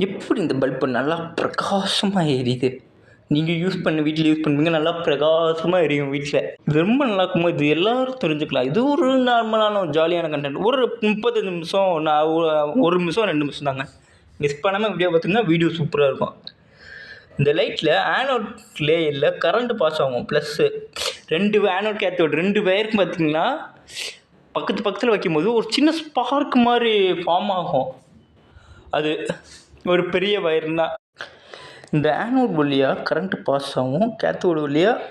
எப்படி இந்த பல்பு நல்லா பிரகாசமாக எரியுது? நீங்கள் வீட்டில் யூஸ் பண்ணுவீங்க, நல்லா பிரகாசமாக எரியும் வீட்டில். இது ரொம்ப நல்லா இருக்கும்போது இது எல்லோரும் தெரிஞ்சுக்கலாம். இது ஒரு நார்மலான ஒரு ஜாலியான கண்டென்ட். ஒரு 35 நிமிஷம், நான் 1 நிமிஷம் 2 நிமிஷம் தாங்க. மிஸ் பண்ணாமல் வீடியோ பார்த்திங்கன்னா வீடியோ சூப்பராக இருக்கும். இந்த லைட்டில் ஆனோட் லேயரில் கரண்ட் பாஸ் ஆகும். ப்ளஸ்ஸு 2 ஆனோட் கேத்தோட் 2 வயருக்கு பார்த்திங்கன்னா பக்கத்தில் வைக்கும்போது ஒரு சின்ன ஸ்பார்க் மாதிரி ஃபார்ம் ஆகும். அது ஒரு பெரிய வயர்னா இந்த ஆனோட் வழியாக கரண்ட்டு பாஸ் ஆகும், கேத்தோடு வழியாக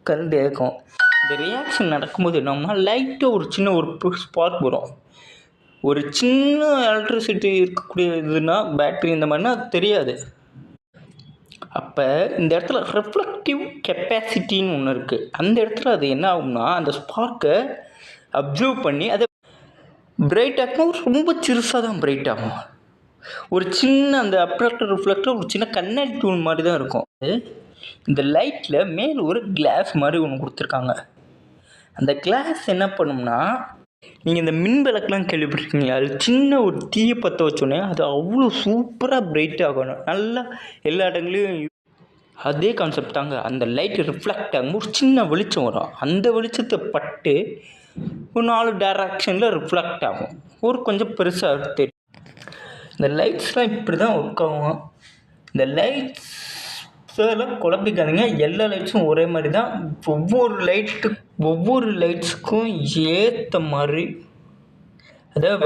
கரண்ட் ஏற்கும். இந்த ரியாக்ஷன் நடக்கும்போது என்னன்னா லைட்டாக ஒரு சின்ன ஒரு ஸ்பார்க் வரும். ஒரு சின்ன எலக்ட்ரிசிட்டி இருக்கக்கூடிய இதுனா பேட்ரி இந்த மாதிரினா தெரியாது. அப்போ இந்த இடத்துல ரிஃப்ளெக்டிவ் கெப்பாசிட்டின்னு ஒன்று இருக்குது. அந்த இடத்துல அது என்ன ஆகும்னா அந்த ஸ்பார்க்கை அப்சர்வ் பண்ணி அதை பிரைட் ஆகும். ரொம்ப சிறுசாக தான் பிரைட் ஆகும். ஒரு சின்ன அந்த அப்ராக்டர் ரிஃப்ளெக்டர் ஒரு சின்ன கண்ணாடி தூள் மாதிரி தான் இருக்கும். இந்த லைட்டில் மேலே ஒரு கிளாஸ் மாதிரி ஒன்று கொடுத்துருக்காங்க. அந்த கிளாஸ் என்ன பண்ணும்னா, நீங்கள் இந்த மின் விளக்குலாம் கேள்விப்பட்டிருக்கீங்களா? அது சின்ன ஒரு தீயை பற்ற வச்சோன்னே அது அவ்வளோ சூப்பராக பிரைட் ஆகணும். நல்லா எல்லா இடங்களையும் அதே கான்செப்ட் தாங்க. அந்த லைட் ரிஃப்ளெக்ட் ஆகும், ஒரு சின்ன வெளிச்சம் வரும். அந்த வெளிச்சத்தை பட்டு ஒரு 4 டைரக்ஷனில் ரிஃப்ளெக்ட் ஆகும். ஒரு கொஞ்சம் பெருசாக தெரியும். இந்த லைட்ஸ்லாம் இப்படி தான் ஒர்க் ஆகும். இந்த லைட்ஸெல்லாம் குழப்பிக்காதீங்க. எல்லா லைட்ஸும் ஒரே மாதிரி தான். ஒவ்வொரு லைட்ஸுக்கும் ஏற்ற மாதிரி அதாவது